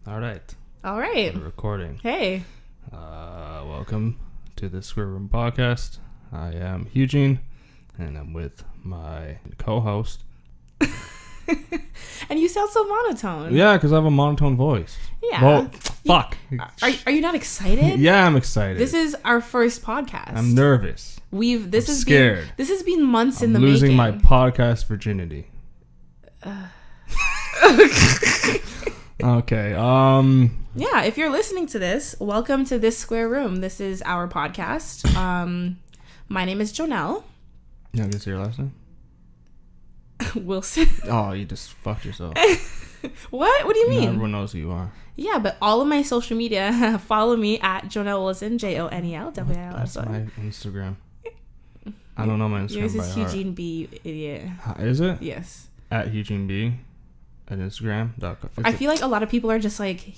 All right. We're recording. Hey. Welcome to the Square Room Podcast. I am Hugh-Gene, and I'm with my co-host. And you sound so monotone. Yeah, because I have a monotone voice. Yeah. Well, fuck. Are you not excited? Yeah, I'm excited. This is our first podcast. I'm nervous. I'm scared. This has been months in the I'm losing making. my podcast virginity. Okay. Yeah, if you're listening to this, welcome to This Square Room. This is our podcast. My name is Jonel. You want to say your last name? Wilson. Oh, you just fucked yourself. What? What do you mean? Everyone knows who you are. Yeah, but all of my social media, follow me at Jonel Wilson, Jonel. That's my Instagram. I don't know my Instagram Yours by is heart. Hugh-Gene B, you idiot. Is it? Yes. At Hugh-Gene B. At Instagram.com. I feel like a lot of people are just like,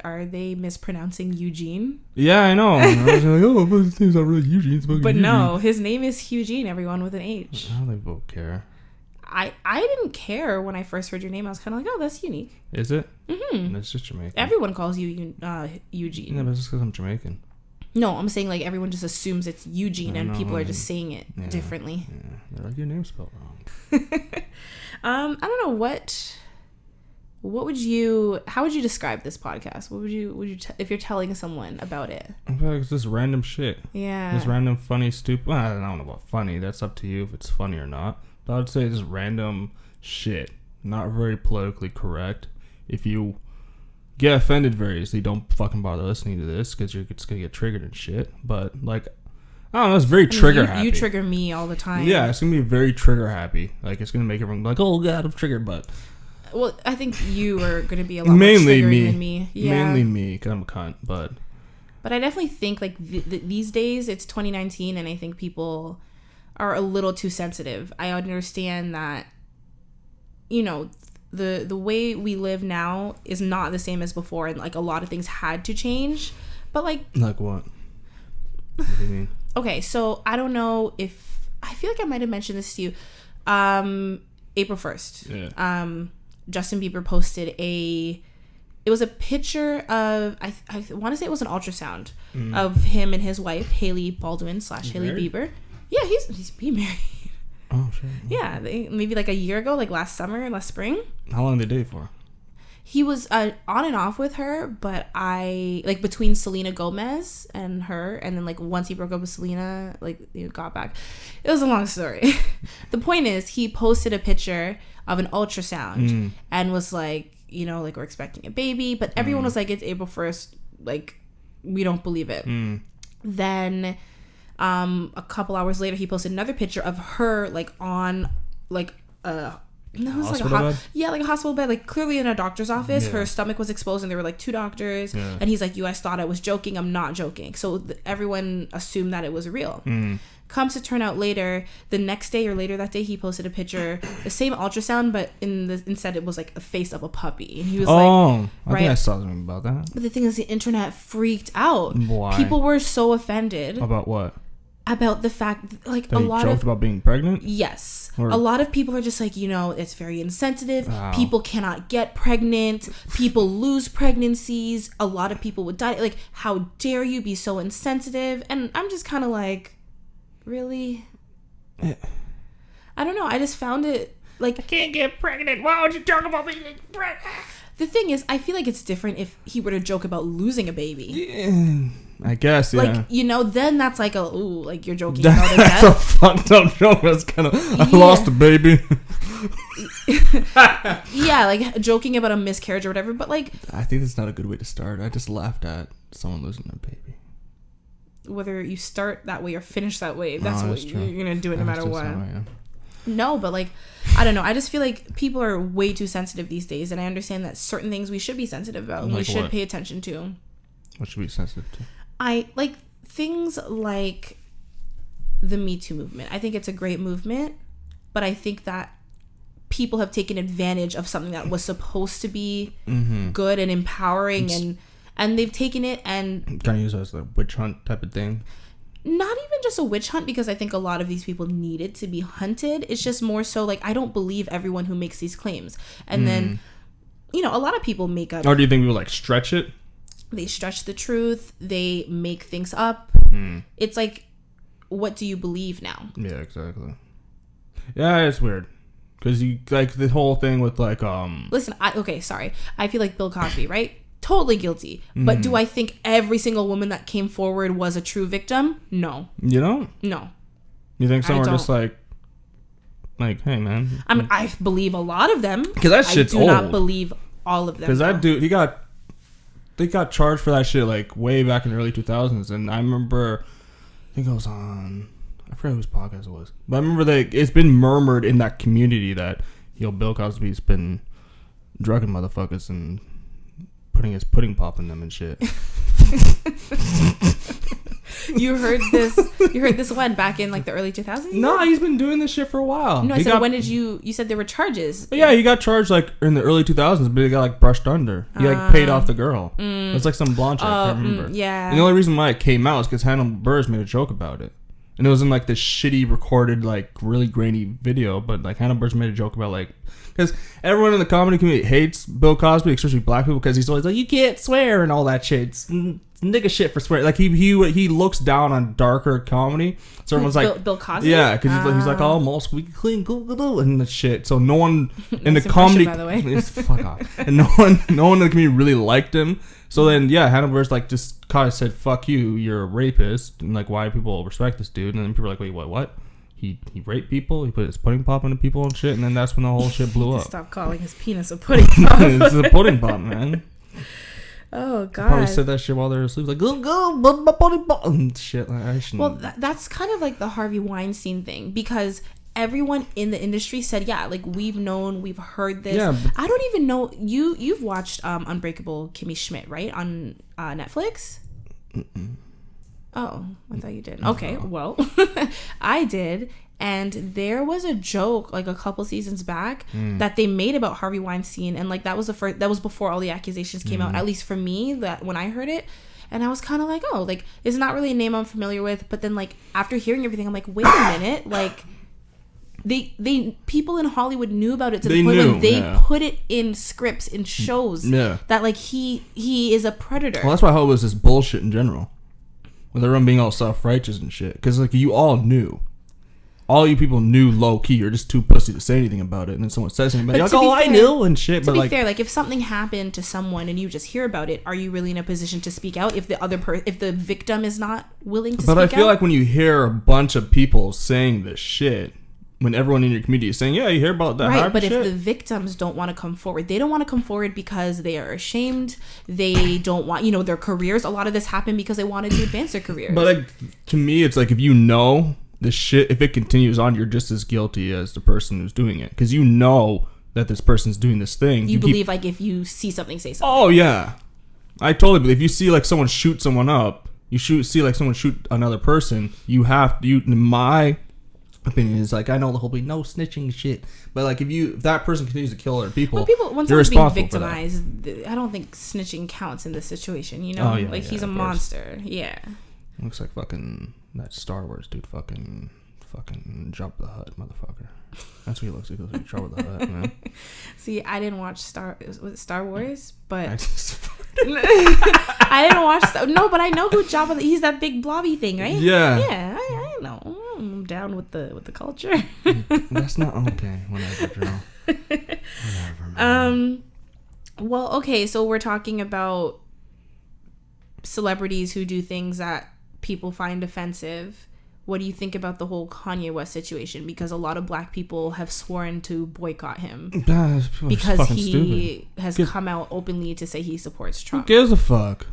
are they mispronouncing Eugene? Yeah, I know. I was like, oh, but his name's not really Eugene. It's fucking But Eugene. no, his name is Hugh-Gene, everyone, with an H. I don't think people care. I didn't care when I first heard your name. I was kind of like, oh, that's unique. Is it? Mm-hmm. It's just Jamaican. Everyone calls you Eugene. Yeah, but it's just because I'm Jamaican. No, I'm saying like everyone just assumes it's Eugene and people are just saying it Yeah, differently. Yeah. They're like, your name's spelled wrong. I don't know how would you describe this podcast? What would you if you're telling someone about it? I feel like it's just random shit. Yeah. Just random funny, stupid. Well, I don't know about funny. That's up to you if it's funny or not. But I would say just random shit. Not very politically correct. If you get offended very easily, don't fucking bother listening to this because you're just going to get triggered and shit. But, like, I don't know. It's very trigger happy. You trigger me all the time. Yeah, it's going to be very trigger happy. Like, it's going to make everyone be like, oh, God, I'm triggered. But well, I think you are going to be a lot mainly more triggering me. than me. Yeah. Mainly me because I'm a cunt. But I definitely think, like, these days, it's 2019, and I think people are a little too sensitive. I understand that, you know, the way we live now is not the same as before, and, like, a lot of things had to change. But, like what? What do you mean? Okay, so I don't know if... I feel like I might have mentioned this to you. April 1st. Yeah. Justin Bieber posted it was a picture of, I want to say it was an ultrasound of him and his wife, Hailey Baldwin / Hailey Bieber. Yeah, he's being married. Oh, shit. Yeah, maybe like a year ago, like last spring. How long did they date for? He was on and off with her, but between Selena Gomez and her, and then like once he broke up with Selena, like got back. It was a long story. The point is, he posted a picture of an ultrasound and was like, like we're expecting a baby, but everyone was like, it's April 1st, like we don't believe it. Then a couple hours later, he posted another picture of her like on like a hospital bed, like clearly in a doctor's office. Yeah. Her stomach was exposed and there were like two doctors. Yeah. And he's like, you guys thought I was joking. I'm not joking. So everyone assumed that it was real. Comes to turn out later, the next day or later that day, he posted a picture, the same ultrasound, but instead it was like a face of a puppy. And he was I think I saw something about that. But the thing is, the internet freaked out. Why? People were so offended. About what? About the fact, like, that a lot joked about being pregnant? Yes. A lot of people are just like, it's very insensitive. Wow. People cannot get pregnant. People lose pregnancies. A lot of people would die. Like, how dare you be so insensitive? And I'm just kind of like, really? I don't know. I just found it, like... I can't get pregnant. Why would you talk about being pregnant? The thing is, I feel like it's different if he were to joke about losing a baby. Yeah. I guess, yeah. Like, then that's like you're joking about a death. That's a fucked up joke. That's kind of, I lost a baby. Yeah, like joking about a miscarriage or whatever, but like... I think that's not a good way to start. I just laughed at someone losing their baby. Whether you start that way or finish that way, that's you're going to do it no matter what. No, but like, I don't know. I just feel like people are way too sensitive these days, and I understand that certain things we should be sensitive about and we should pay attention to. What should we be sensitive to? I like things like the Me Too movement. I think it's a great movement, but I think that people have taken advantage of something that was supposed to be good and empowering, and they've taken it and kind of use it as a witch hunt type of thing. Not even just a witch hunt, because I think a lot of these people needed to be hunted. It's just more so like, I don't believe everyone who makes these claims. And then you know, a lot of people make up. Or do you think people like stretch it? They stretch the truth. They make things up. It's like, what do you believe now? Yeah, exactly. Yeah, it's weird. Because you, like, the whole thing with, like, Listen, sorry. I feel like Bill Cosby, right? Totally guilty. But do I think every single woman that came forward was a true victim? No. You don't? No. You think some are just like, hey, man. I mean, I believe a lot of them. Because that shit's old. I do not believe all of them. Because that dude, they got charged for that shit, like, way back in the early 2000s. And I remember, I think it was on, I forget whose podcast it was. But I remember that it's been murmured in that community that, Bill Cosby's been drugging motherfuckers and putting his pudding pop in them and shit. You heard this one back in like the early 2000s? No, he's been doing this shit for a while. No, I said, when did you said there were charges? Yeah, he got charged like in the early 2000s, but he got like brushed under. He like paid off the girl. It's like some blonde chick, I can't remember. Yeah. And the only reason why it came out is because Hannah Buress made a joke about it. And it was in like this shitty recorded, like really grainy video, but like Hannah Buress made a joke about like, because everyone in the comedy community hates Bill Cosby, especially black people, because he's always like, you can't swear and all that shit. It's nigga shit for swearing. Like he looks down on darker comedy. So everyone's like, Bill Cosby? Yeah, because he's like, oh, I'm all squeaky clean, and the shit. So no one in the comedy, by the way. Fuck off. And no one in the community really liked him. So then, yeah, Hannah Buress like just kind of said, "Fuck you, you're a rapist," and like, why do people respect this dude? And then people are like, "Wait, what? He raped people? He put his pudding pop into people and shit?" And then that's when the whole shit blew up. Stop calling his penis a pudding pop. It's a pudding pop, man. Oh god! Probably said that shit while they were asleep, like go, pudding pop and shit. Like, I shouldn't. Well, that's kind of like the Harvey Weinstein thing, because everyone in the industry said, yeah, like we've heard this. Yeah, I don't even know. You've watched Unbreakable Kimmy Schmidt, right, on Netflix? Mm-mm. Oh, I thought you did. Okay, well, I did. And there was a joke like a couple seasons back that they made about Harvey Weinstein, and like that was before all the accusations came out, at least for me, that when I heard it. And I was kind of like, oh, like it's not really a name I'm familiar with, but then like after hearing everything, I'm like, wait a minute, like they people in Hollywood knew about it to the point where they put it in scripts, in shows, that like he is a predator. Well, that's why Hollywood was this bullshit in general, with everyone being all self-righteous and shit, because like you all knew. All you people knew low key. You're just too pussy to say anything about it. And then someone says something, you're like, oh, I knew and shit. To be fair, like if something happened to someone and you just hear about it, are you really in a position to speak out if the victim is not willing to speak out? But I feel like when you hear a bunch of people saying this shit, when everyone in your community is saying, yeah, you hear about that. Right, but shit. If the victims don't want to come forward, they don't want to come forward because they are ashamed. They don't want, their careers. A lot of this happened because they wanted to advance their careers. But like, to me, it's like if you know this shit, if it continues on, you're just as guilty as the person who's doing it, because you know that this person's doing this thing. You believe like if you see something, say something. Oh yeah, I totally believe. If you see like someone shoot someone up, see like someone shoot another person, in my opinion, is like, I know the whole no snitching shit, but like if that person continues to kill other people, when someone's being victimized, I don't think snitching counts in this situation. He's a monster. Yeah. Looks like fucking that Star Wars dude, fucking Jabba the Hutt, motherfucker. That's what he looks like. He looks like Jabba the Hutt, man. See, I didn't watch Star Wars, but I didn't watch. No, but I know who Jabba. He's that big blobby thing, right? Yeah. Yeah, I know. I'm down with the culture. That's not okay. Whatever, Joe. Whatever, man. Well, okay. So we're talking about celebrities who do things that people find offensive. What do you think about the whole Kanye West situation? Because a lot of black people have sworn to boycott him because he has come out openly to say he supports Trump. Who gives a fuck?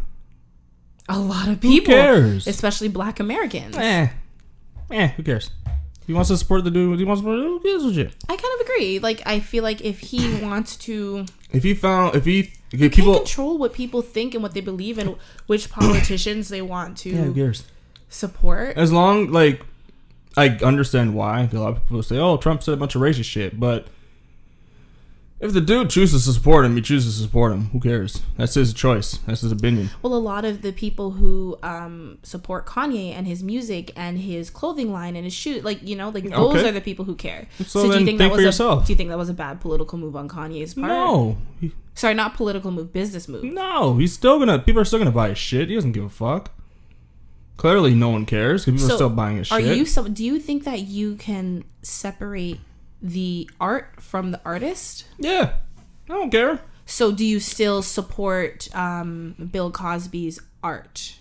A lot of people. Who cares? Especially black Americans. Who cares? He wants to support the dude. Who gives a shit? I kind of agree. Like, I feel like if he wants to... You can't control what people think and what they believe and which politicians they want to who cares? Support. As long, like, I understand why. A lot of people say, oh, Trump said a bunch of racist shit, but If the dude chooses to support him, he chooses to support him. Who cares? That's his choice. That's his opinion. Well, a lot of the people who support Kanye and his music and his clothing line and his shoe, like, you know, like those are the people who care. So do you think that was a bad political move on Kanye's part? No. Sorry, not political move, business move. No, people are still gonna buy his shit. He doesn't give a fuck. Clearly, no one cares because people are still buying his shit. Do you think that you can separate the art from the artist? Yeah, I don't care. So do you still support Bill Cosby's art?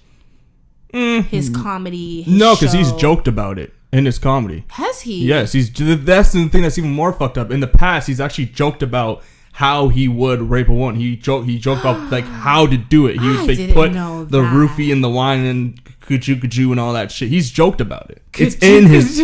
His comedy? No, because he's joked about it in his comedy. Has he? Yes, that's the thing that's even more fucked up. In the past, he's actually joked about how he would rape a woman. He joked about like how to do it. He would put the roofie in the wine and kaju and all that shit. He's joked about it. It's in his.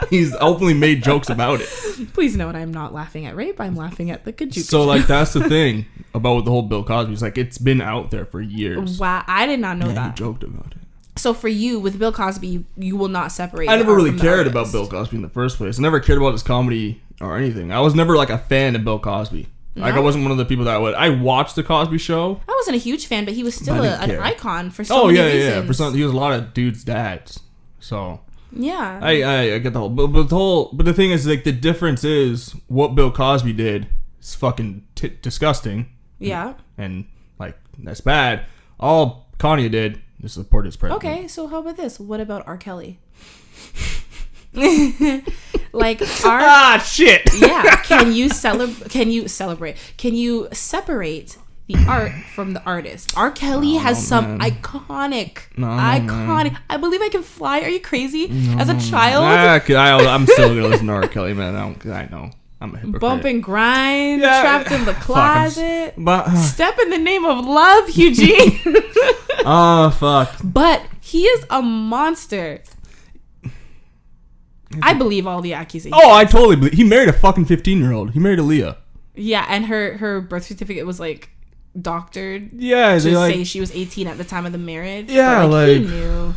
He's openly made jokes about it. Please note, I'm not laughing at rape. I'm laughing at the kaju. So, like, that's the thing about the whole Bill Cosby. It's like, it's been out there for years. Wow, I did not know that. He joked about it. So, for you, with Bill Cosby, you will not separate. I never really cared about Bill Cosby in the first place. I never cared about his comedy or anything. I was never, like, a fan of Bill Cosby. No? Like, I wasn't one of the people that would. I watched the Cosby Show. I wasn't a huge fan, but he was still an icon for so many reasons. He was a lot of dudes' dads. So... Yeah, I get the whole, but the thing is, like, the difference is what Bill Cosby did is fucking disgusting. Yeah, and like that's bad. All Kanye did is support his president. Okay, so how about this? What about R. Kelly? Like shit. Yeah, can you celebrate? Can you separate the art from the artist? R. Kelly has some iconic. I Believe I Can Fly. Are you crazy? As a child, I'm still gonna listen to R. Kelly, man. I know. I'm a hypocrite. Bump and Grind, Trapped in the Closet, Step in the Name of Love, Hugh-Gene. Oh fuck! But he is a monster. I believe all the accusations. Oh, I totally believe. He married a fucking 15-year-old. He married Aaliyah. Yeah, and her birth certificate was like doctored. Yeah, to say she was 18 at the time of the marriage. Yeah, but, he knew.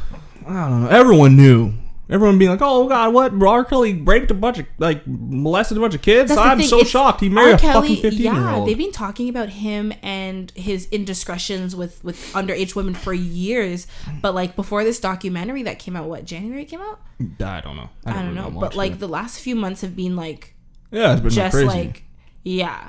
I don't know. Everyone knew. Everyone being like, "Oh God, what? R. Kelly raped molested a bunch of kids." I'm so shocked. He married a fucking 15-year-old. Yeah, they've been talking about him and his indiscretions with underage women for years. But like before this documentary that came out, what, January it came out? I don't know. I don't know. But like the last few months have been like, it's been just crazy. Like, yeah.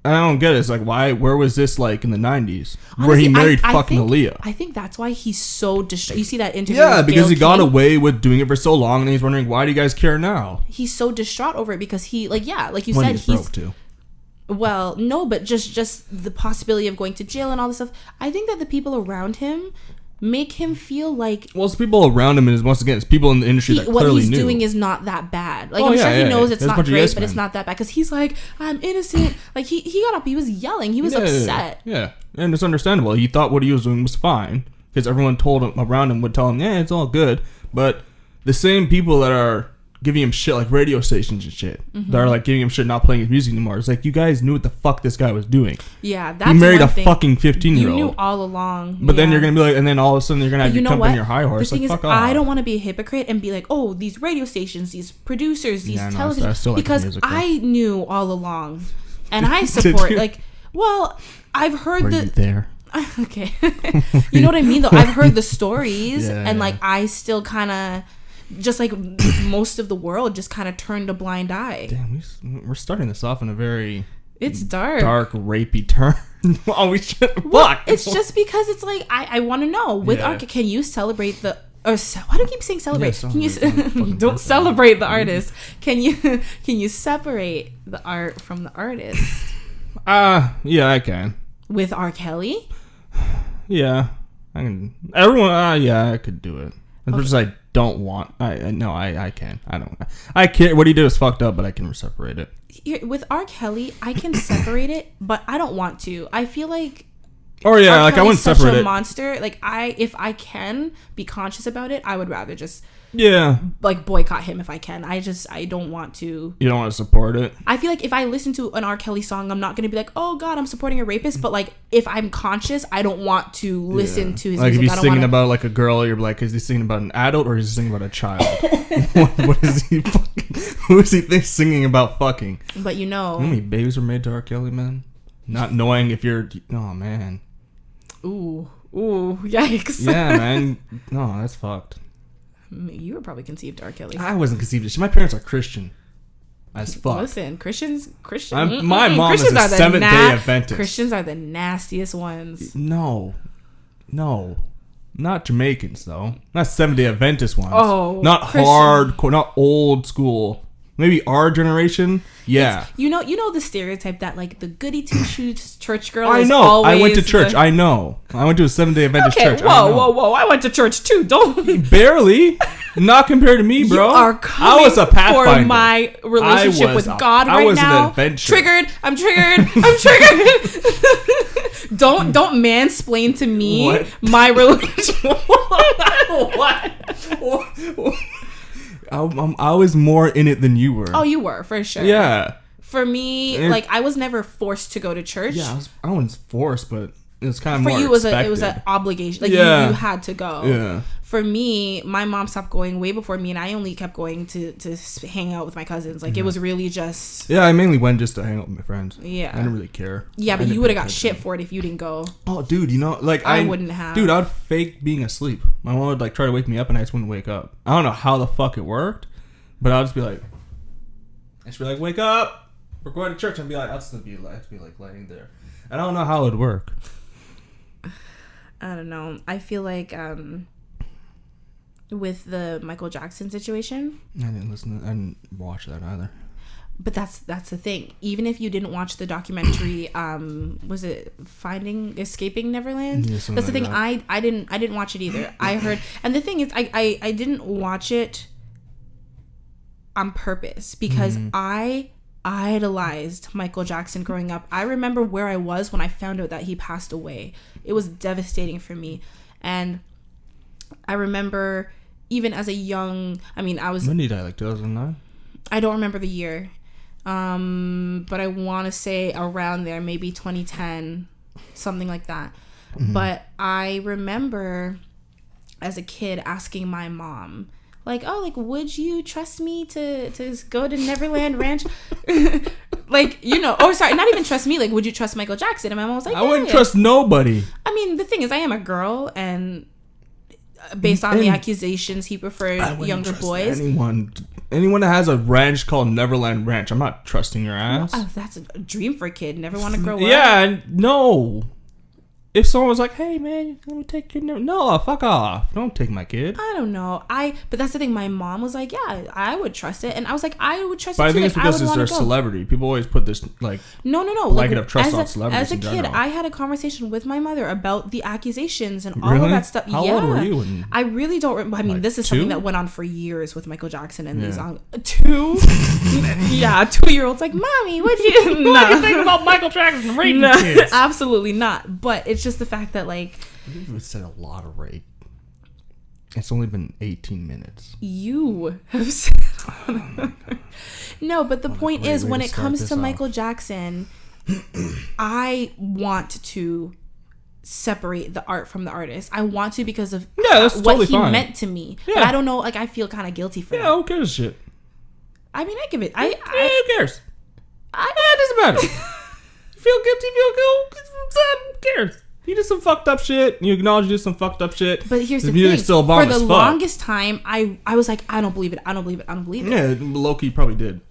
I don't get it. It's like, why? Where was this like in the 90s? Where he married Aaliyah? I think that's why he's so distraught. You see that interview? Yeah, because he got away with doing it for so long, and he's wondering, why do you guys care now? He's so distraught over it because he, like you said, he's broke too. Well, no, but just the possibility of going to jail and all this stuff. I think that the people around him make him feel like... Well, it's people around him, and once again, it's people in the industry that clearly knew. What he's doing is not that bad. Like, I'm sure he knows it's not great, but it's not that bad. Because he's like, I'm innocent. Like, he got up, he was yelling. He was upset. Yeah, and it's understandable. He thought what he was doing was fine. Because everyone told him, around him would tell him, yeah, it's all good. But the same people that are giving him shit, like radio stations and shit, that are like giving him shit, not playing his music anymore. It's like, you guys knew what the fuck this guy was doing. Yeah, that's he married a fucking 15-year-old. You knew all along. But then you're gonna be like, and then all of a sudden you're gonna have to jump on your high horse. The thing like, is, fuck off. I don't want to be a hypocrite and be like, oh, these radio stations, these producers, these television, because I knew all along, and I support I've heard Were you there? Okay, you know what I mean though. I've heard the stories, and like I still kind of. Just like most of the world just kind of turned a blind eye. Damn, we're starting this off in a very... It's dark. Dark, rapey turn. Oh, we should... Well, it's just because it's like, I want to know. With art, can you celebrate the... Why do I keep saying celebrate? Yeah, can you... Don't celebrate the artist. Can you separate the art from the artist? Yeah, I can. With R. Kelly? Yeah. I can... Everyone... yeah, I could do it. It's just I don't want. I can. I don't. I can't. What he did is fucked up, but I can separate it. With R. Kelly, I can separate it, but I don't want to. I feel like. Oh yeah, like I wouldn't separate it. Such a monster. Like if I can be conscious about it, I would rather just. Yeah. Like boycott him if I can. I don't want to. You don't want to support it? I feel like if I listen to an R. Kelly song, I'm not going to be like, oh God, I'm supporting a rapist. But like, if I'm conscious, I don't want to listen to his music. Like if he's singing about like a girl, you're like, is he singing about an adult or is he singing about a child? what is he fucking... Who does he think singing about fucking? But you know. How many babies were made to R. Kelly, man? Not knowing if you're... Oh, man. Ooh, yikes. Yeah, man. No, that's fucked. You were probably conceived R. Kelly. I wasn't conceived. My parents are Christian as fuck. Listen, Christians. My mom Christians is a Seventh-day Adventist. Christians are the nastiest ones. No. Not Jamaicans, though. Not Seventh-day Adventist ones. Oh, not Christian. hardcore, not old school. Maybe our generation. Yeah. You know the stereotype that like the goody two shoes church girl. I is know. Always I went to church. I know. I went to a Seventh-day Adventist church. Whoa! I went to church too. Don't barely. Not compared to me, bro. You are coming I was a pathfinder for my relationship with God right now. An adventure. I'm triggered. Don't mansplain to me what? my relationship. What? I was more in it than you were. Oh, you were for sure. Yeah. For me, I was never forced to go to church. Yeah, I wasn't forced, but it was kind of for more you. expected. It was an obligation. Like you had to go. Yeah. For me, my mom stopped going way before me, and I only kept going to hang out with my cousins. Like it was really just. Yeah, I mainly went just to hang out with my friends. Yeah. I didn't really care. Yeah, but you would have got shit for it if you didn't go. Oh, dude, I wouldn't have. Dude, I'd fake being asleep. My mom would try to wake me up, and I just wouldn't wake up. I don't know how the fuck it worked, but I'll just be like, wake up. We're going to church, and I'll just be laying there. I don't know how it would work. I don't know. I feel like with the Michael Jackson situation, I didn't watch that either. But that's the thing. Even if you didn't watch the documentary, was it Escaping Neverland? Yeah, that's the thing. That. I didn't watch it either. I heard, and the thing is, I didn't watch it on purpose because I idolized Michael Jackson growing up. I remember where I was when I found out that he passed away. It was devastating for me. And I remember even as a young, I was... When did he die? 2009? I don't remember the year. But I want to say around there, maybe 2010, something like that. Mm-hmm. But I remember as a kid asking my mom, would you trust me to go to Neverland Ranch? Sorry, not even trust me. Would you trust Michael Jackson? And my mom was like, I wouldn't trust nobody. The thing is, I am a girl, and based on the accusations, he preferred younger boys. Anyone that has a ranch called Neverland Ranch, I'm not trusting your ass. Oh, that's a dream for a kid. Never want to grow up. Yeah, no. If someone was like, "Hey man, let me take your no, fuck off! Don't take my kid." I don't know. But that's the thing. My mom was like, "Yeah, I would trust it," and I was like, "I would trust it too." But I think it's because they're a celebrity. People always put this no. Blanket of trust on celebrities. As a kid, I had a conversation with my mother about the accusations and all really? of that stuff. How old were you? I really don't remember. This is 2? something that went on for years with Michael Jackson and these 2. Yeah, 2-year-olds like, "Mommy, what'd you?" What do you think about Michael Jackson raping kids? Absolutely not. But it's just the fact that You've said a lot of rape. It's only been 18 minutes. You have said. No, but the point is, when it comes to Michael Jackson, I want to separate the art from the artist. I want to because of that's what totally he fine. Meant to me. Yeah. But I don't know. I feel kind of guilty for that. Yeah, who gives a shit? I give it. Who cares? It doesn't matter. You feel guilty, who cares? You did some fucked up shit. You acknowledge you did some fucked up shit. But here's the thing. Still bomb for the as fuck. longest time, I was like, I don't believe it. Yeah, low-key probably did.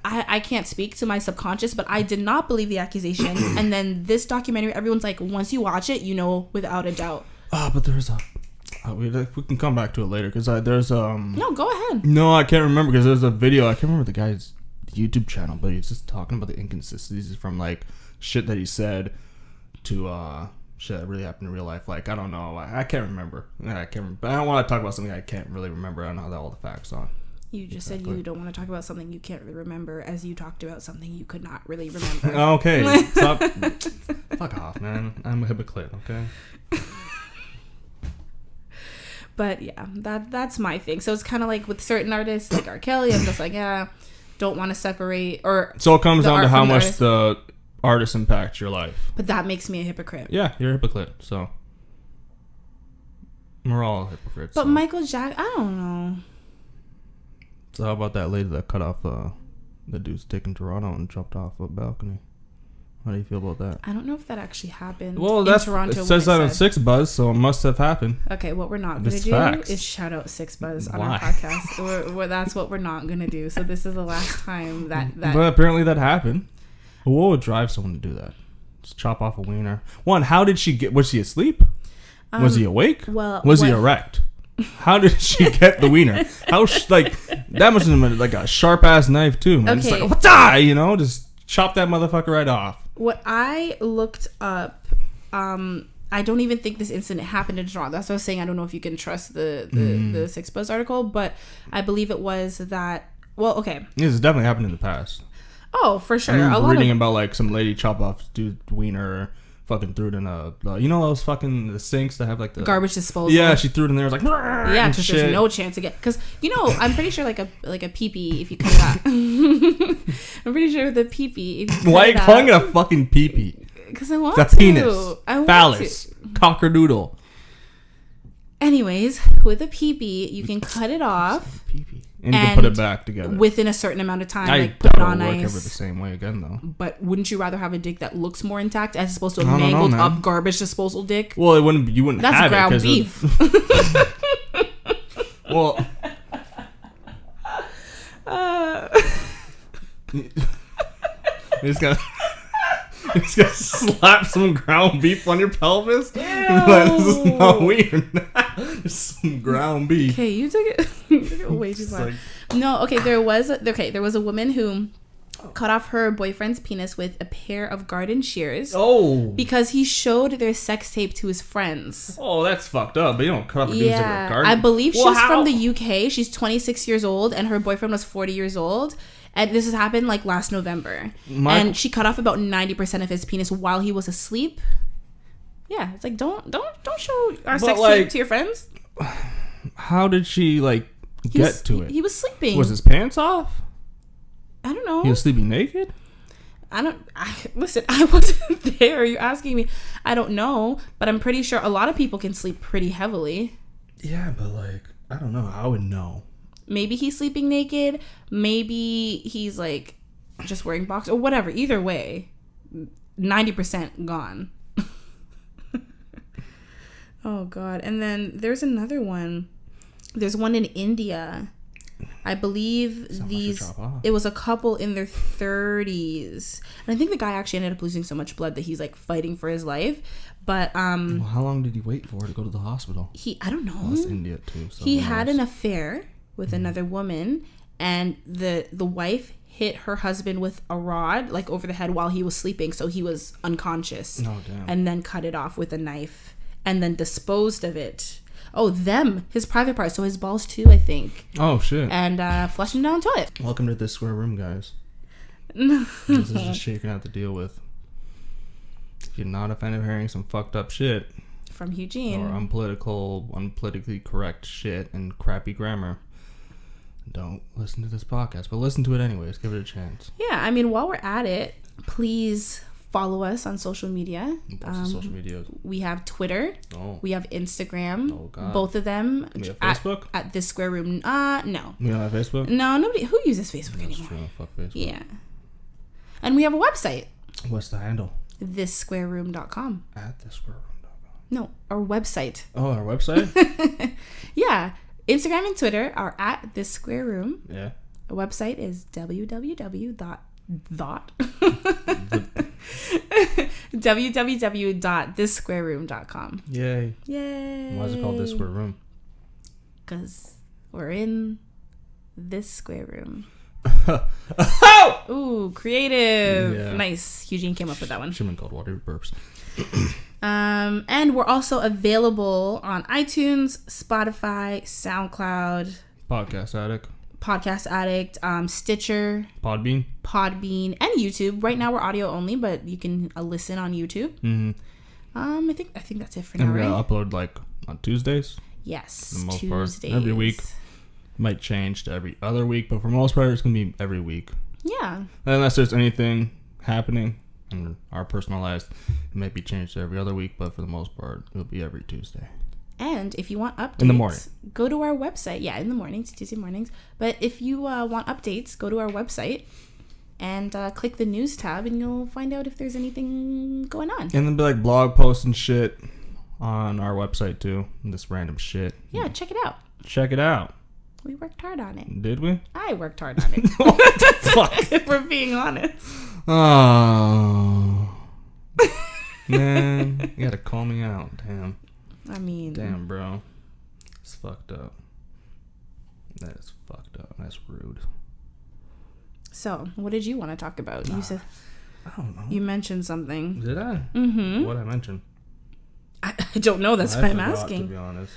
I can't speak to my subconscious, but I did not believe the accusations. And then this documentary, everyone's like, once you watch it, you know without a doubt. But there's a... we can come back to it later, because there's... No, go ahead. No, I can't remember, because there's a video. I can't remember the guy's YouTube channel, but he's just talking about the inconsistencies from, shit that he said to shit that really happened in real life. I don't know. I can't remember. I don't want to talk about something I can't really remember. I don't have all the facts on. You just said you don't want to talk about something you can't really remember, as you talked about something you could not really remember. Okay. Stop. Fuck off, man. I'm a hypocrite, okay? But yeah, that's my thing. So it's kind of like with certain artists, like R. Kelly, I'm just like, don't want to separate. Or so it comes down to how much the artist impacts your life. But that makes me a hypocrite. Yeah, you're a hypocrite. So we're all hypocrites. But so. Michael Jackson, I don't know. So how about that lady that cut off the dude's dick in Toronto and jumped off a balcony? How do you feel about that? I don't know if that actually happened. Well, in Toronto. It says that on Six Buzz, so it must have happened. Okay, what we're not going to do is shout out Six Buzz on our podcast. That's what we're not going to do. So this is the last time that. But apparently that happened. What would drive someone to do that? Just chop off a wiener. One, how did she get? Was he asleep? Was he awake? Well, was he erect? How did she get the wiener? How that must have been like a sharp ass knife too, man. Okay. Just like just chop that motherfucker right off. What I looked up, I don't even think this incident happened in Toronto. That's what I was saying. I don't know if you can trust the Six Buzz article, but I believe it was that. Well, okay. This has definitely happened in the past. Oh, for sure. I'm reading about like some lady chop off dude's wiener. Fucking threw it in those fucking the sinks that have like the garbage disposal. Yeah, she threw it in there. It was like yeah, because there's no chance to get. Because I'm pretty sure like a pee-pee if you cut it out. I'm pretty sure the pee-pee. Why are you calling it a fucking pee-pee? Because I want the to. Penis. I phallus. Cockerdoodle. Anyways, with a pee-pee, you can cut it off. Pee-pee. And you can put it back together within a certain amount of time. I put it doubt on it'll ice. work ever the same way again, though. But wouldn't you rather have a dick that looks more intact as opposed to a mangled up garbage disposal dick? Well, it wouldn't. You wouldn't. That's have ground it beef. Well. He's gonna slap some ground beef on your pelvis. This is not weird. Just some ground beef. Okay, you took it way too far. No, okay. There was a woman who cut off her boyfriend's penis with a pair of garden shears. Oh, because he showed their sex tape to his friends. Oh, that's fucked up. But you don't cut off a dude's dick with a garden. I believe she's from the UK. She's 26 years old, and her boyfriend was 40 years old. And this has happened like last November. And she cut off about 90% of his penis while he was asleep. Yeah, it's like don't show our sex tape to your friends. How did she get to it? He was sleeping. Was his pants off? I don't know. He was sleeping naked? Listen, I wasn't there. You're asking me. I don't know, but I'm pretty sure a lot of people can sleep pretty heavily. Yeah, but I don't know. I would know. Maybe he's sleeping naked. Maybe he's just wearing boxers or whatever. Either way, 90% gone. Oh God. And then there's another one. There's one in India. I believe it was a couple in their 30s. And I think the guy actually ended up losing so much blood that he's fighting for his life. But well, how long did he wait for to go to the hospital? I don't know. Well, that's India too. So he had an affair with another woman, and the wife hit her husband with a rod over the head while he was sleeping, so he was unconscious. Oh, damn. And then cut it off with a knife and then disposed of it. His private parts, so his balls too, I think. Oh shit. And flushed him down the toilet. Welcome to this square room, guys. This is just shit you're gonna have to deal with. If you're not a fan of hearing some fucked up shit from Hugh-Gene or unpolitically correct shit and crappy grammar, don't listen to this podcast, but listen to it anyways. Give it a chance. Yeah, I mean, while we're at it, please follow us on social media. Social media? We have Twitter. Oh. We have Instagram. Oh God. Both of them. We have Facebook? At This Square Room. No. We don't have Facebook? No, nobody. Who uses Facebook anymore? That's true. Fuck Facebook. Yeah. And we have a website. What's the handle? ThisSquareRoom.com. At thisquareroom.com. No, our website. Oh, our website? Yeah. Instagram and Twitter are at This Square Room. Yeah. Our website is www.thisquareroom.com. Yay. Yay. Why is it called This Square Room? Because we're in this square room. Ooh, creative. Yeah. Nice. Hugh-Gene came up with that one. Should have been called Water Burps. And we're also available on iTunes, Spotify, SoundCloud, Podcast Addict, Stitcher, Podbean, and YouTube. Right now we're audio only, but you can listen on YouTube. Mm-hmm. I think that's it for now. And we're gonna upload on Tuesdays. Yes, for the most Tuesdays. Part. Every week. Might change to every other week, but for the most part, it's gonna be every week. Yeah. Unless there's anything happening in our personal lives, it might be changed to every other week, but for the most part, it'll be every Tuesday. And if you want updates, in the morning, go to our website. Yeah, in the mornings, Tuesday mornings. But if you want updates, go to our website and click the news tab, and you'll find out if there's anything going on. And then be like blog posts and shit on our website too. This random shit. Yeah, check it out. Check it out. We worked hard on it. Did we? I worked hard on it. What the fuck? If we're being honest. Oh. Man, you gotta call me out. Damn. I mean. Damn, bro. It's fucked up. That is fucked up. That's rude. So, what did you want to talk about? You said. I don't know. You mentioned something. Did I? Mm-hmm. What I mentioned? I don't know. That's why I'm asking. To be honest.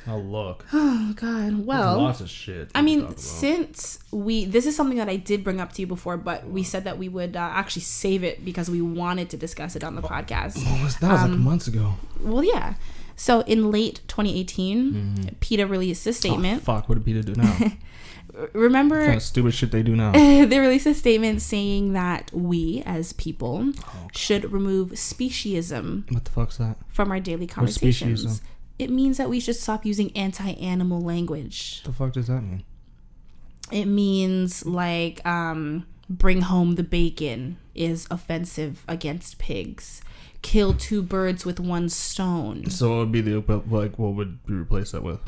I'll look. Oh God. Well, there's lots of shit. I mean, since this is something that I did bring up to you before, but we said that we would actually save it because we wanted to discuss it on the podcast. That was like months ago. Well, yeah. So in late 2018, PETA released a statement. Oh, fuck, what did PETA do now? Remember, what kind of stupid shit they do now? They released a statement saying that we, as people, should remove speciesism. What the fuck's that? From our daily conversations. It means that we should stop using anti-animal language. What the fuck does that mean? It means like bring home the bacon is offensive against pigs. Kill two birds with one stone. So it would be like, what would you replace that with?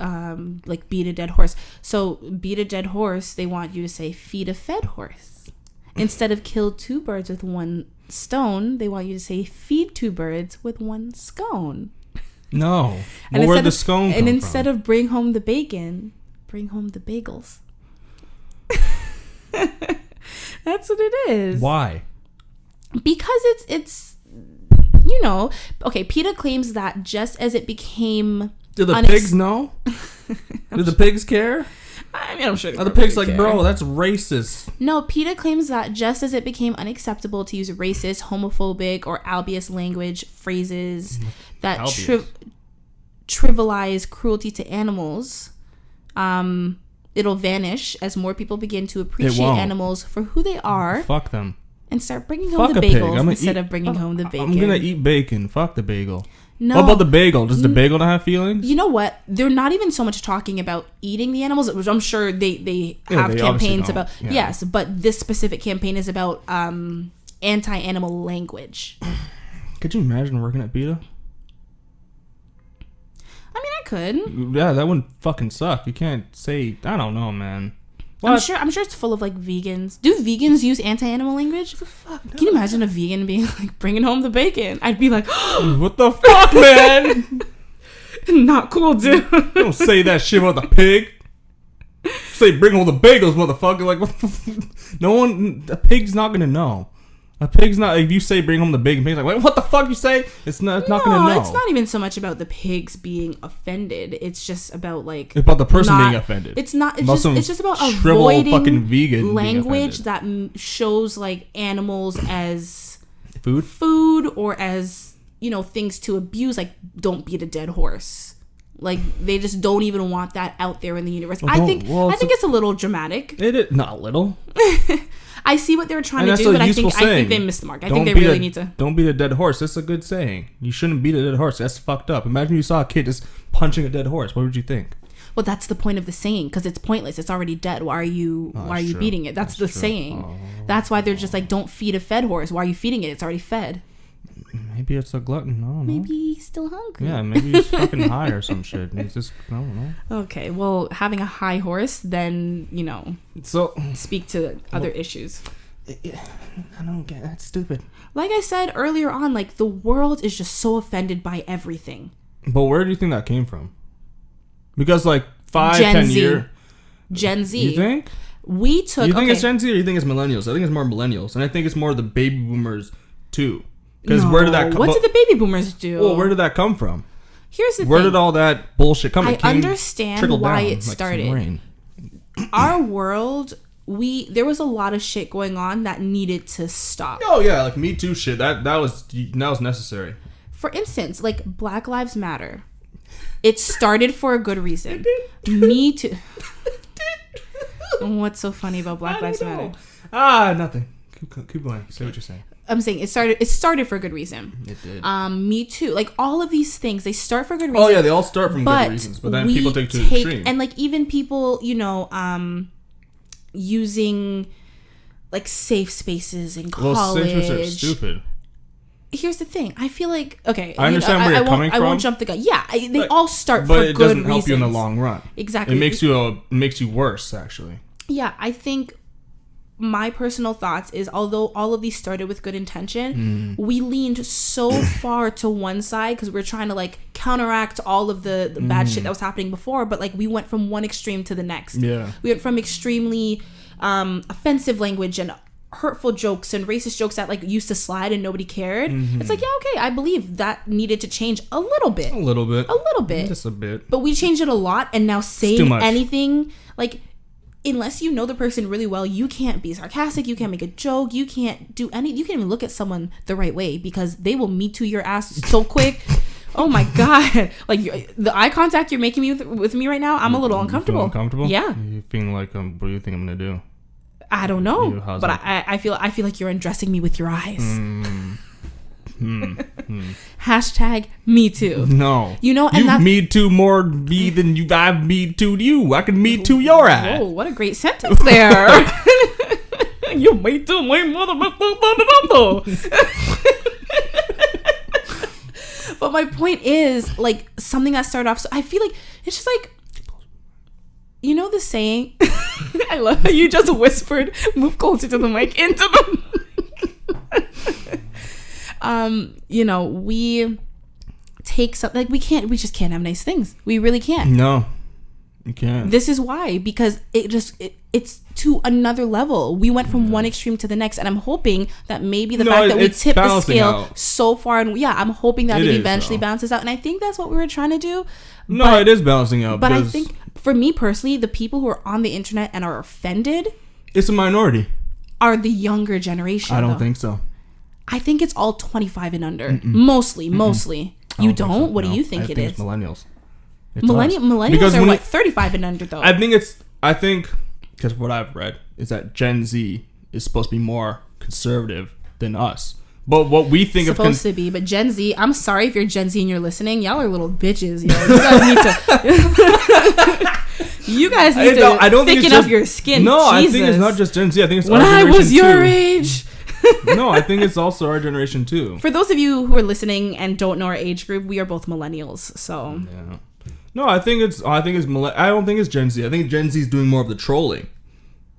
Like beat a dead horse. So beat a dead horse, they want you to say feed a fed horse. Instead of kill two birds with one stone, they want you to say feed two birds with one scone. No. Well, where'd the scone come And instead from? of bring home the bacon, bring home the bagels. That's what it is. Why? Because it's okay, PETA claims that just as it became... Do the pigs know? Do the pigs care? I mean, I'm sure Are the pigs like, bro, that's racist? No, PETA claims that just as it became unacceptable to use racist, homophobic, or albeit language phrases that trivialize cruelty to animals, it'll vanish as more people begin to appreciate animals for who they are. Fuck them. And start bringing home the bagels instead of bringing home the bacon. I'm gonna eat bacon. Fuck the bagel. No. What about the bagel? Does the bagel not have feelings? You know what? They're not even so much talking about eating the animals, which I'm sure they have campaigns about. Yeah. Yes, but this specific campaign is about anti-animal language. Could you imagine working at PETA? I mean, I could. Yeah, that wouldn't fucking suck. You can't say, I don't know, man. What? I'm sure it's full of like vegans. Do vegans use anti-animal language? Fuck, no. Can you imagine a vegan being like bringing home the bacon? I'd be like, what the fuck, man? Not cool, dude. Don't say that shit about the pig. Say bring home the bagels, motherfucker. Like, what the a pig's not gonna know. A pig's not. If you say bring home the bacon, pig's like, what the fuck you say? It's not gonna know. No, it's not even so much about the pigs being offended. It's just about like it's about the person being offended. It's not. It's just about avoiding fucking vegan language that shows like animals as food, or as things to abuse. Like don't beat a dead horse. Like they just don't even want that out there in the universe. I think it's a little dramatic. It is not little. I see what they're trying to do, but I think they missed the mark. I think they really need to. Don't beat a dead horse. That's a good saying. You shouldn't beat a dead horse. That's fucked up. Imagine you saw a kid just punching a dead horse. What would you think? Well, that's the point of the saying, because it's pointless. It's already dead. Why are you beating it? That's the saying. Oh. That's why they're just like, don't feed a fed horse. Why are you feeding it? It's already fed. Maybe it's a glutton. I don't know. Maybe he's still hungry. Yeah, maybe he's fucking high or some shit. He's just, I don't know. Okay, well, having a high horse, then, so speak to other issues. I don't get that's stupid. Like I said earlier on, like the world is just so offended by everything. But where do you think that came from? Because like 5-10 years. Gen Z. You think? We took. You think it's Gen Z or you think it's millennials? I think it's more millennials, and I think it's more the baby boomers too. Because where did that come? What did the baby boomers do? Well, where did that come from? Here's the thing. Where did all that bullshit come? I understand why it started. Our world. There was a lot of shit going on that needed to stop. Oh yeah, like Me Too shit. That was necessary. For instance, like Black Lives Matter. It started for a good reason. Me Too. What's so funny about Black Lives Matter? Nothing. Keep going. Say what you're saying. I'm saying it started for a good reason. It did. Me Too. Like, all of these things, they start for good reason. Oh yeah, they all start from good reasons, but then people take to the extreme. And like, even people, using like safe spaces in college. Well, safe spaces are stupid. Here's the thing. I feel like, okay, I understand where you're coming from. I won't jump the gun. Yeah, they all start for good reasons. But it doesn't help you in the long run. Exactly. It makes you worse, actually. Yeah, I think my personal thoughts is, although all of these started with good intention, we leaned so far to one side because we're trying to like counteract all of the bad shit that was happening before, but like we went from one extreme to the next. Yeah. We went from extremely offensive language and hurtful jokes and racist jokes that like used to slide and nobody cared. It's like, yeah, okay, I believe that needed to change a little bit. Just a bit. But we changed it a lot, and now saying anything, like, unless you know the person really well, you can't be sarcastic, you can't make a joke, you can't do you can't even look at someone the right way because they will Me Too your ass so quick. Oh my god. Like, the eye contact you're making with me right now, I'm a little uncomfortable. Uncomfortable? Yeah. You feeling like, what do you think I'm gonna do? I don't know, but I feel like you're undressing me with your eyes. Hashtag Me Too. No, and you Me Too more me than I've Me Too'd you. I can Me Too your ass. Whoa, what a great sentence there. You Me Too my mother. But my point is, like, something that started off. So I feel like it's just like, the saying. I love how you just whispered, move closer to the mic, into the we take something, like, we just can't have nice things. We really can't. No, you can't. This is why, because it's to another level. We went from one extreme to the next, and I'm hoping that maybe the fact that we tip the scale so far, and I'm hoping that it eventually balances out, and I think that's what we were trying to do. No, it is balancing out. But I think, for me personally, the people who are on the internet and are offended, it's a minority, are the younger generation. I don't think so. I think it's all 25 and under. Mostly. You don't? So. What do you think it is? It's millennials. Millennials because are 35 and under, though. I think because what I've read is that Gen Z is supposed to be more conservative than us. But what we think supposed to be, but Gen Z, I'm sorry if you're Gen Z and you're listening, y'all are little bitches. Yo. You guys need to. You guys need to thicken up your skin. No, Jesus. I think it's not just Gen Z. I think it's when our generation I was your too. age. No, I think it's also our generation too. For those of you who are listening and don't know our age group, we are both millennials. So yeah. No, I don't think it's Gen Z. I think Gen Z is doing more of the trolling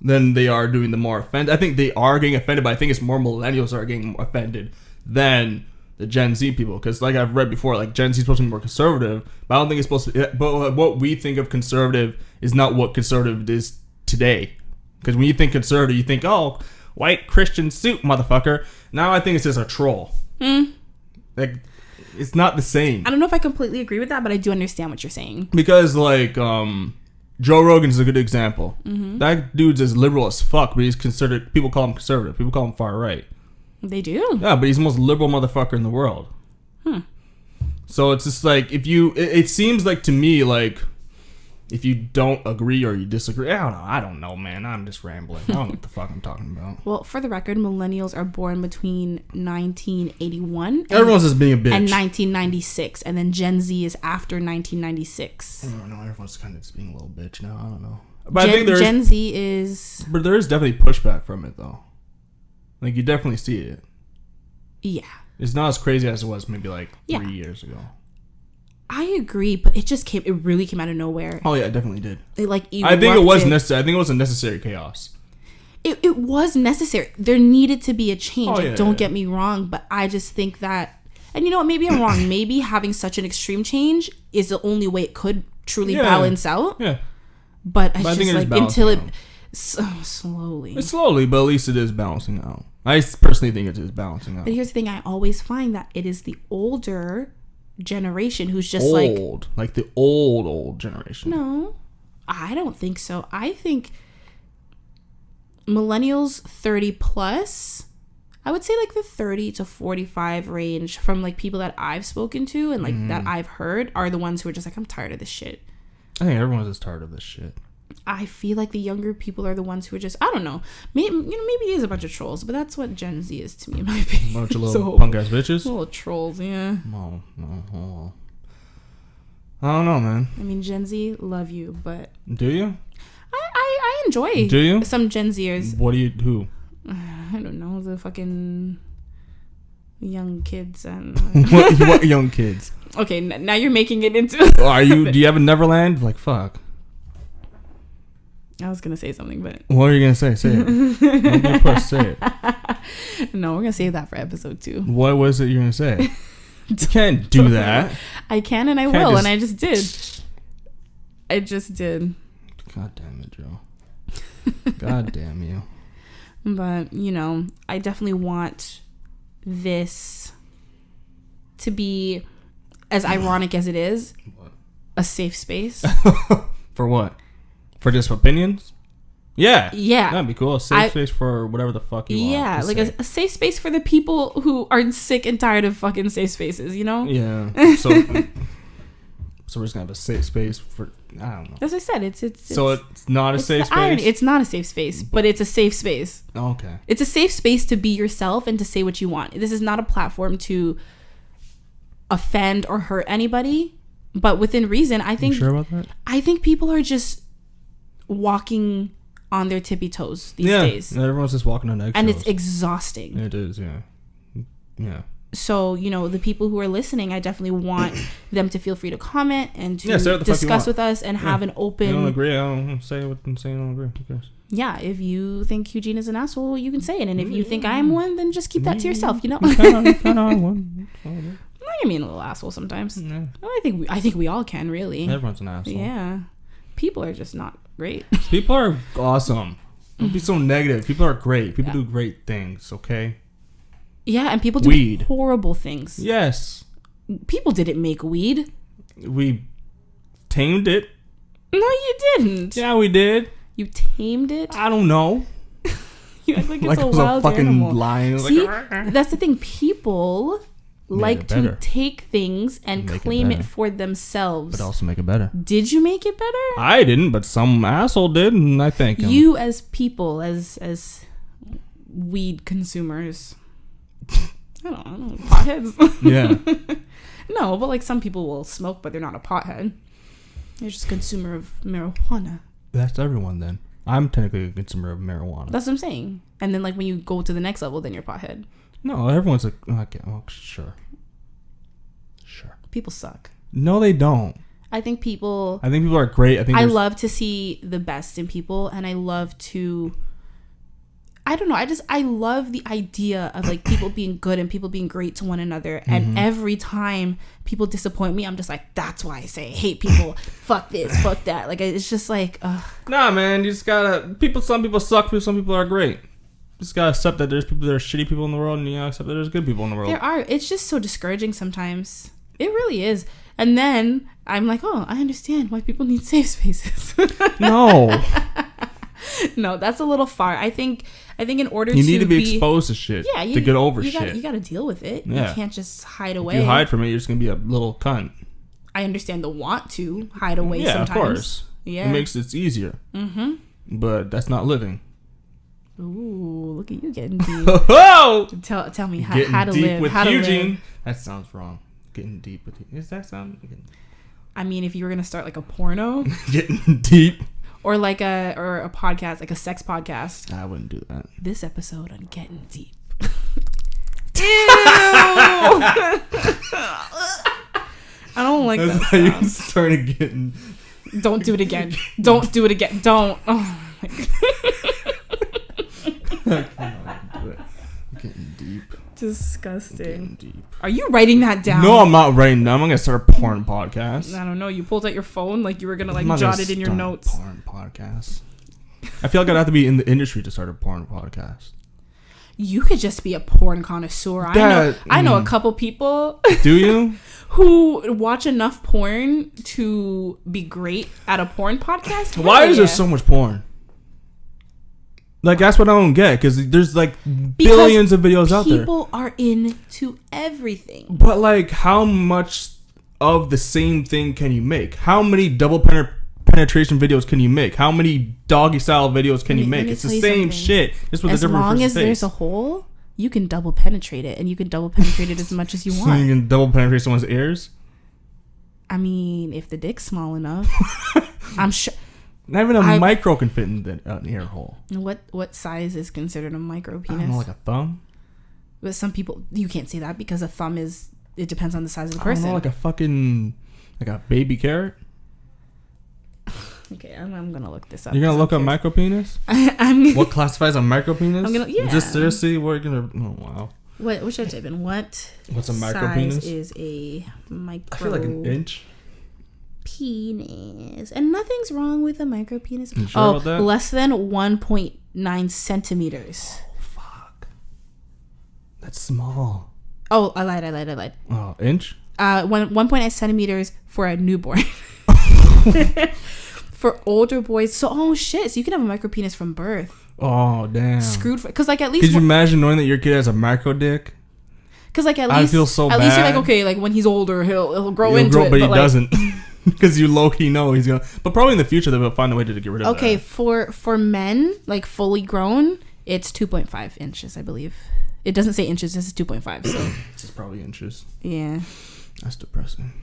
than they are doing the more offended. I think they are getting offended, but I think it's more millennials are getting offended than the Gen Z people. Because like I've read before, like Gen Z is supposed to be more conservative, but I don't think it's supposed to. But what we think of conservative is not what conservative is today. Because when you think conservative, you think, oh, white Christian suit, motherfucker. Now I think it's just a troll. Like, it's not the same. I don't know if I completely agree with that, but I do understand what you're saying. Because like Joe Rogan's a good example. That dude's as liberal as fuck, but he's considered. People call him conservative. People call him far right. They do. Yeah, but he's the most liberal motherfucker in the world. So it's just like it seems like to me like if you don't agree or you disagree, I don't know, man. I'm just rambling. I don't know what the fuck I'm talking about. Well, for the record, millennials are born between 1981. Everyone's just being a bitch. And 1996, and then Gen Z is after 1996. I don't know. Everyone's kind of just being a little bitch now. I don't know. But I think Gen Z is. But there is definitely pushback from it, though. Like, you definitely see it. Yeah. It's not as crazy as it was maybe like 3 years ago. I agree, but it really came out of nowhere. Oh yeah, it definitely did. I think it was necessary. I think it was a necessary chaos. It was necessary. There needed to be a change. Don't get me wrong, but I just think that, and you know what, maybe I'm wrong. Maybe having such an extreme change is the only way it could truly balance out. Yeah. But I think like until it slowly. It's slowly, but at least it is balancing out. I personally think it is balancing out. But here's the thing: I always find that it is the older generation who's just like the old generation. No, I don't think so. I think millennials 30 plus, I would say like the 30 to 45 range, from like people that I've spoken to and like that I've heard, are the ones who are just like, I'm tired of this shit. I think everyone's just tired of this shit. I feel like the younger people are the ones who are just, I don't know. Maybe it is a bunch of trolls, but that's what Gen Z is to me, in my opinion. A bunch of little punk ass bitches. Little trolls, yeah. Oh. I don't know, man. I mean, Gen Z, love you, but do you? I enjoy. Do you? Some Gen Zers. Who? I don't know, the fucking young kids and what young kids? Okay, now you're making it into. Are you? Do you have a Neverland? Like fuck. I was gonna say something, but what are you gonna say? Say it. Don't be a puss, say it. No, we're gonna save that for episode 2. What was it you're gonna say? You can't do that. I can and I will, and I just did. I just did. God damn it, Joe. God damn you. But, you know, I definitely want this to be, as ironic as it is, what? A safe space. For what? For just opinions? Yeah. Yeah. That'd be cool. A safe space for whatever the fuck you want. Yeah, like a safe space for the people who are sick and tired of fucking safe spaces, you know? Yeah. So we're just gonna have a safe space for, I don't know. As I said, it's so it's not a safe space? Irony. It's not a safe space, but it's a safe space. Okay. It's a safe space to be yourself and to say what you want. This is not a platform to offend or hurt anybody, but within reason. I think. You sure about that? I think people are just walking on their tippy toes these days. Yeah, everyone's just walking on eggshells. And it's exhausting. It is, yeah. Yeah. So, you know, the people who are listening, I definitely want them to feel free to comment and to discuss with us and have an open... You don't agree, I don't say what I'm saying, I don't agree. Who cares? Yeah, if you think Hugh-Gene is an asshole, you can say it. And if you think I'm one, then just keep that to yourself, you know? Kind of one. I can be a little asshole sometimes. Yeah. I think we all can, really. Everyone's an asshole. Yeah. People are just not great. People are awesome. Don't be so negative. People are great. People do great things, okay? Yeah, and people do horrible things. Yes. People didn't make weed. We tamed it. No, you didn't. Yeah, we did. You tamed it? I don't know. You act like it's a wild fucking animal. lion. See, that's the thing. People like to take things and claim it for themselves. But also make it better. Did you make it better? I didn't, but some asshole did, and I thank him. You as people, as weed consumers... I don't know, potheads. Yeah. No, but like some people will smoke, but they're not a pothead. They're just a consumer of marijuana. That's everyone then. I'm technically a consumer of marijuana. That's what I'm saying. And then like when you go to the next level, then you're a pothead. No, everyone's like, okay, oh, sure. People suck. No, they don't. I think people are great. I love to see the best in people, and I love to... I don't know. I love the idea of like people being good and people being great to one another. And every time people disappoint me, I'm just like, that's why I say I hate people. Fuck this, fuck that. Like, it's just like, ugh. Nah, man, you just gotta, some people suck, some people are great. You just gotta accept that there's shitty people in the world, and you gotta accept that there's good people in the world. There are. It's just so discouraging sometimes. It really is. And then I'm like, oh, I understand why people need safe spaces. No. No, that's a little far. I think in order you need to be exposed to shit. Yeah, to get over shit. You got to deal with it. Yeah. You can't just hide away. If you hide from it, you're just gonna be a little cunt. I understand the want to hide away. Yeah, sometimes. Of course. Yeah, it's easier. Mm-hmm. But that's not living. Ooh, look at you getting deep. Oh! Tell me how to live. With how Hugh-Gene. To live. That sounds wrong. Getting deep with you. Does that sound? I mean, if you were gonna start like a porno, getting deep. Or like a podcast, like a sex podcast. I wouldn't do that. This episode on Getting Deep. Ew! I don't like that. How you started getting. Don't do it again. Don't do it again. Don't. Oh my God. Getting deep. Disgusting. Getting deep. Are you writing that down? No, I'm not writing down. I'm gonna start a porn podcast. I don't know. You pulled out your phone like you were gonna jot it in your notes. Porn podcast. I feel like I'd have to be in the industry to start a porn podcast. You could just be a porn connoisseur. I know a couple people. Do you? Who watch enough porn to be great at a porn podcast? Why is there so much porn? Like, that's what I don't get, because there's like billions of videos out there. People are into everything. But like, how much of the same thing can you make? How many double penetration videos can you make? How many doggy style videos can you make? It's the same shit. Just with a different long as face. there's a hole, you can double penetrate it, and you can double penetrate it as much as you So want. you can double penetrate someone's ears? I mean, if the dick's small enough, I'm sure. Not even a micro can fit in an ear hole. What size is considered a micro I penis? don't know, like a thumb? But some people, you can't say that because a thumb is, it depends on the size of the I person. don't know, like a fucking, like a baby carrot? Okay, I'm gonna look this up. You're gonna look up micro penis? I'm What classifies a micro penis? I'm gonna, yeah. Just seriously, we're gonna, oh wow. What should I type in? What's a micro size penis? is a micro I feel like an inch. penis? And nothing's wrong with a micro penis. You sure about that? Less than 1.9 centimeters. Oh, fuck. That's small. Oh, I lied. Oh, inch? 1.9 centimeters for a newborn. For older boys. So, oh shit. So you can have a micro penis from birth. Oh, damn. Screwed. Because like at least. Could you imagine knowing that your kid has a micro dick? Because like at least. I feel so bad. At least you're like, okay, like when he's older, he'll grow into it. But he like, doesn't. Because you low-key know he's gonna. But probably in the future they'll find a way to get rid of that. Okay, for men, like fully grown, it's 2.5 inches, I believe. It doesn't say inches, this is 2.5. So it's probably inches. Yeah. That's depressing.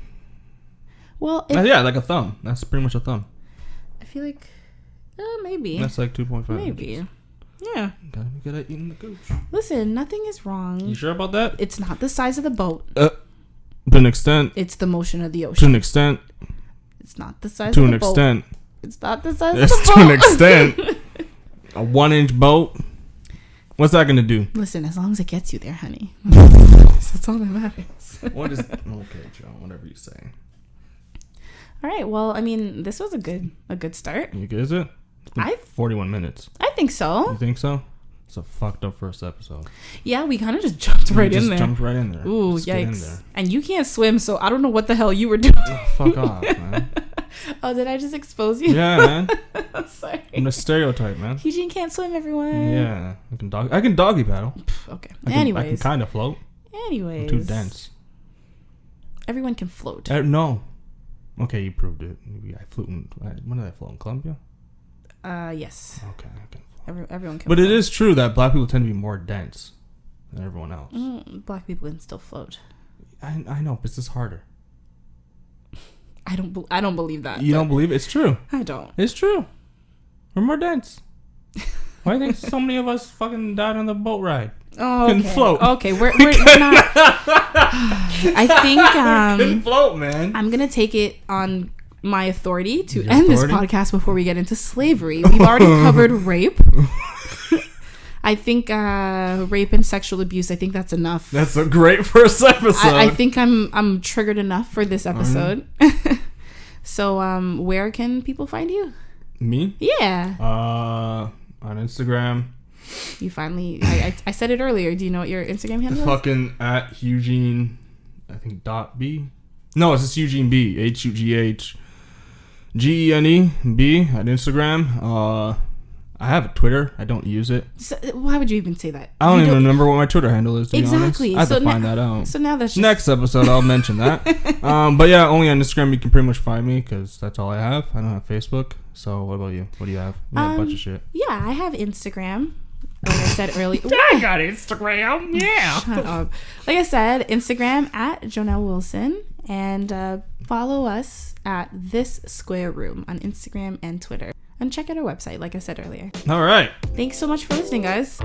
Well, yeah, like a thumb. That's pretty much a thumb. I feel like maybe. That's like 2.5 maybe. inches. Yeah. Gotta be good at eating the gooch. Listen, nothing is wrong. You sure about that? It's not the size of the boat. To an extent. It's the motion of the To ocean. an extent. It's not the size To of an the boat. extent. It's not the size That's of the boat. to an extent. A 1-inch boat. What's that gonna do? Listen, as long as it gets you there, honey. That's all that matters. What is? Okay, Joe. Whatever you say. All right. Well, I mean, this was a good start. You good? Is it? It's been 41 minutes. I think so. You think so? It's a fucked up first episode. Yeah, we kind of just jumped right in there. Jumped right in there. Ooh, Just get in yikes! there. And you can't swim, so I don't know what the hell you were doing. Oh, fuck off, man. Oh, did I just expose you? Yeah, man. Sorry. I'm a stereotype, man. Eugene can't swim, everyone. Yeah, I can doggy paddle. Okay. I can kind of float. Anyways. I'm too dense. Everyone can float. No. Okay, you proved it. I flew. When did I float in Colombia? Yes. Okay, I can. Everyone can. But float. it is true that black people tend to be more dense than everyone else. Black people can still float. I know, but it's just harder. I don't believe that. You don't believe it? It's true. I don't. It's true. We're more dense. Why do you think so many of us fucking died on the boat ride? Oh, Couldn't float. Okay, we're not. I think couldn't float, man. I'm gonna take it on my authority to end this podcast before we get into slavery. We've already covered rape. I think rape and sexual abuse. I think that's enough. That's a great first episode. I think I'm triggered enough for this episode. So, where can people find you? Me? Yeah. On Instagram. You finally. I said it earlier. Do you know what your Instagram handle is? Fucking at Hugh-Gene. I think .b. No, it's just Eugene B. HUGHGENE B at Instagram. I have a Twitter. I don't use it. So, why would you even say that? I don't even remember what my Twitter handle is, to exactly. be honest. I have to find that out. So now that's just... Next episode, I'll mention that. But yeah, only on Instagram you can pretty much find me because that's all I have. I don't have Facebook. So what about you? What do you have? You have a bunch of shit. Yeah, I have Instagram. Like I said earlier. I got Instagram. Yeah. Shut up. Like I said, Instagram at Jonel Wilson. And follow us at This Square Room on Instagram and Twitter. And check out our website, like I said earlier. All right. Thanks so much for listening, guys.